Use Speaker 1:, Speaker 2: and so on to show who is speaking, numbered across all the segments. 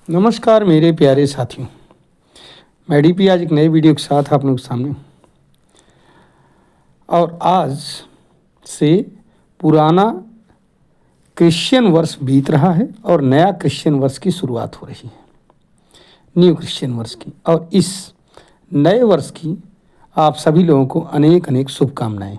Speaker 1: नमस्कार मेरे प्यारे साथियों। मैं डीपी आज एक नए वीडियो के साथ आप लोगों के सामने हूं। और आज से पुराना क्रिश्चियन वर्ष बीत रहा है और नया क्रिश्चियन वर्ष की शुरुआत हो रही है, न्यू क्रिश्चियन वर्ष की। और इस नए वर्ष की आप सभी लोगों को अनेक अनेक शुभकामनाएं।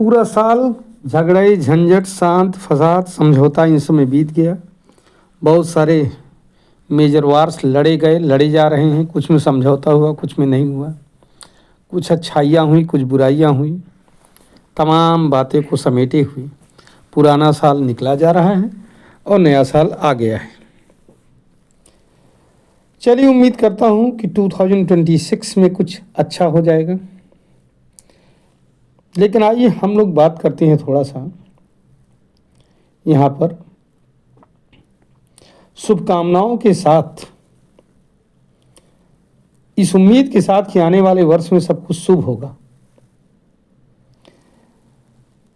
Speaker 1: पूरा साल झगड़े झंझट शांत फसाद समझौता इन सब में बीत गया। बहुत सारे मेजर वार्स लड़े गए, लड़े जा रहे हैं। कुछ में समझौता हुआ, कुछ में नहीं हुआ। कुछ अच्छाइयाँ हुई, कुछ बुराइयाँ हुई। तमाम बातें को समेटे हुए पुराना साल निकला जा रहा है और नया साल आ गया है। चलिए, उम्मीद करता हूँ कि 2026 में कुछ अच्छा हो जाएगा। लेकिन आइए हम लोग बात करते हैं थोड़ा सा यहाँ पर शुभकामनाओं के साथ, इस उम्मीद के साथ कि आने वाले वर्ष में सब कुछ शुभ होगा।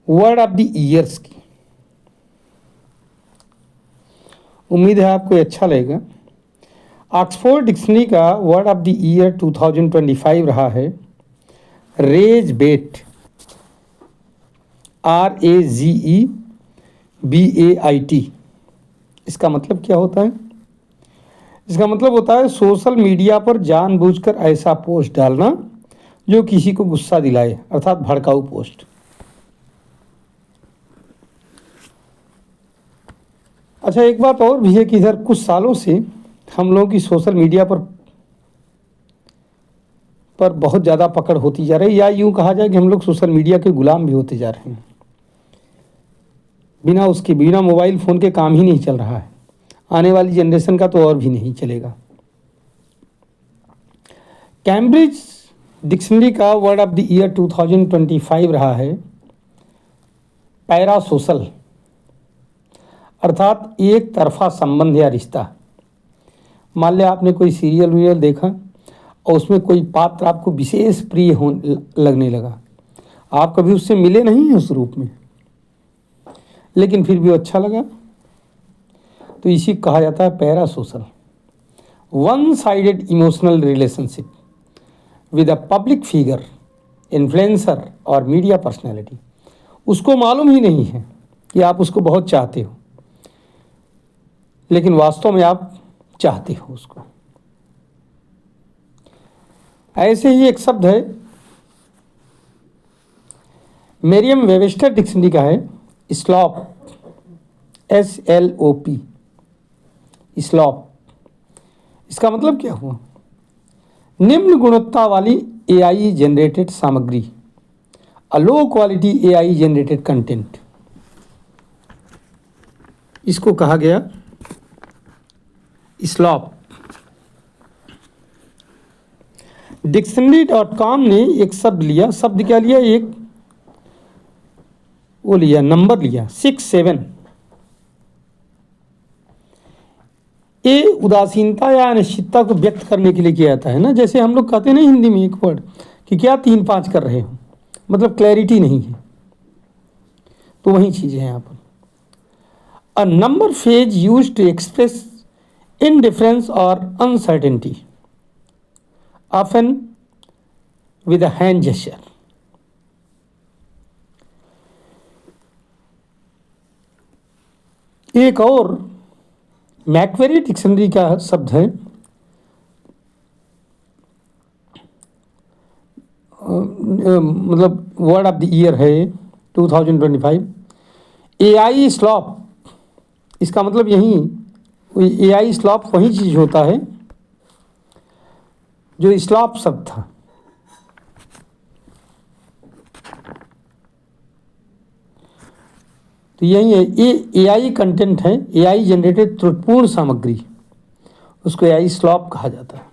Speaker 1: वर्ड ऑफ द ईयर्स की उम्मीद है आपको अच्छा लगेगा। ऑक्सफोर्ड डिक्शनरी का वर्ड ऑफ द ईयर 2025 रहा है रेजबेट, RAGEBAIT। इसका मतलब क्या होता है? इसका मतलब होता है सोशल मीडिया पर जानबूझकर ऐसा पोस्ट डालना जो किसी को गुस्सा दिलाए, अर्थात भड़काऊ पोस्ट। अच्छा, एक बात और भी है कि इधर कुछ सालों से हम लोगों की सोशल मीडिया पर बहुत ज़्यादा पकड़ होती जा रही है, या यूँ कहा जाए कि हम लोग सोशल मीडिया के गुलाम भी होते जा रहे हैं। बिना मोबाइल फ़ोन के काम ही नहीं चल रहा है। आने वाली जनरेशन का तो और भी नहीं चलेगा। कैम्ब्रिज डिक्शनरी का वर्ड ऑफ द ईयर 2025 रहा है पैरासोशल, अर्थात एक तरफा संबंध या रिश्ता। मान लिया आपने कोई सीरियल वीरियल देखा और उसमें कोई पात्र आपको विशेष प्रिय लगने लगा। आप कभी उससे मिले नहीं हैं उस रूप में, लेकिन फिर भी अच्छा लगा, तो इसी कहा जाता है parasocial. One sided emotional relationship with a public figure, influencer और मीडिया पर्सनैलिटी। उसको मालूम ही नहीं है कि आप उसको बहुत चाहते हो, लेकिन वास्तव में आप चाहते हो उसको। ऐसे ही एक शब्द है, मेरियम वेबस्टर डिक्शनरी का है स्लॉप, SLOP, स्लॉप। इसका मतलब क्या हुआ? निम्न गुणवत्ता वाली AI जनरेटेड सामग्री, a low quality AI generated content, इसको कहा गया स्लॉप। डिक्शनरी.com ने एक शब्द लिया, शब्द क्या लिया? एक वो लिया, नंबर लिया 67। ये उदासीनता या अनिश्चितता को व्यक्त करने के लिए किया जाता है ना। जैसे हम लोग कहते हैं ना हिंदी में एक वर्ड कि क्या 3-5 कर रहे हो, मतलब क्लैरिटी नहीं है। तो वही चीज़ है यहाँ पर। A number phrase used to express indifference or uncertainty, often with a hand gesture. एक और मैक्वेरी डिक्शनरी का शब्द है मतलब वर्ड ऑफ द ईयर है 2025 AI स्लॉप। इसका मतलब यही AI स्लॉप वही चीज़ होता है जो स्लॉप शब्द था। तो यही है, ये AI कंटेंट है, AI जनरेटेड त्रुटिपूर्ण सामग्री, उसको AI स्लॉप कहा जाता है।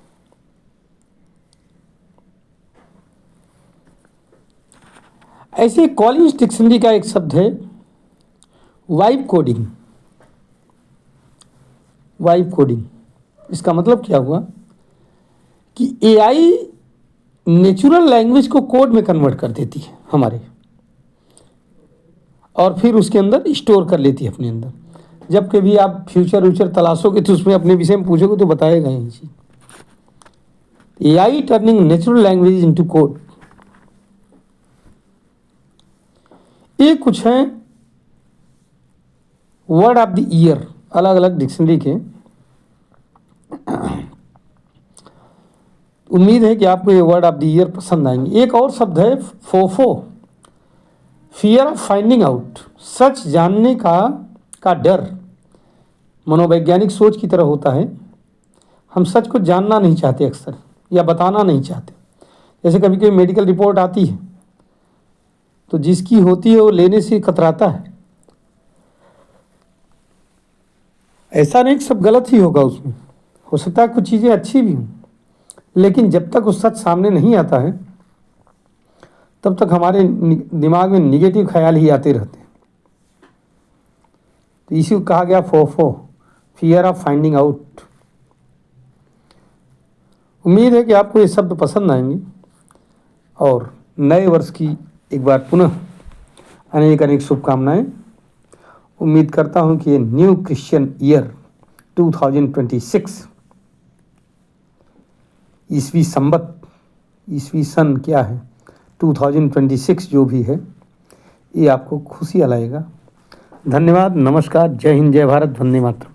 Speaker 1: ऐसे कॉलिंस डिक्शनरी का एक शब्द है वाइब कोडिंग। वाइब कोडिंग, इसका मतलब क्या हुआ कि AI नेचुरल लैंग्वेज को कोड में कन्वर्ट कर देती है हमारे, और फिर उसके अंदर स्टोर कर लेती है अपने अंदर। जब कभी आप फ्यूचर तलाशोगे तो उसमें अपने विषय में पूछोगे तो बताएगा ये चीज। AI turning natural language into code. ये कुछ हैं वर्ड ऑफ द ईयर, अलग अलग डिक्शनरी के। उम्मीद है कि आपको ये वर्ड ऑफ द ईयर पसंद आएंगे। एक और शब्द है फोफो, फियर ऑफ फाइंडिंग आउट, सच जानने का डर। मनोवैज्ञानिक सोच की तरह होता है। हम सच को जानना नहीं चाहते अक्सर, या बताना नहीं चाहते। जैसे कभी कभी मेडिकल रिपोर्ट आती है तो जिसकी होती है वो लेने से कतराता है। ऐसा नहीं कि सब गलत ही होगा, उसमें हो सकता है कुछ चीज़ें अच्छी भी हों, लेकिन जब तक वो सच सामने नहीं आता है तब तक हमारे दिमाग में निगेटिव ख्याल ही आते रहते हैं। तो इसी को कहा गया फोफो, फियर ऑफ फाइंडिंग आउट। उम्मीद है कि आपको ये शब्द पसंद आएंगे और नए वर्ष की एक बार पुनः अनेक अनेक शुभकामनाएं। उम्मीद करता हूं कि ये न्यू क्रिश्चियन ईयर 2026 ईस्वी संवत, ईस्वी सन क्या है, 2026 जो भी है, ये आपको खुशियाँ लाएगा। धन्यवाद, नमस्कार, जय हिंद, जय भारत, वंदे मातरम।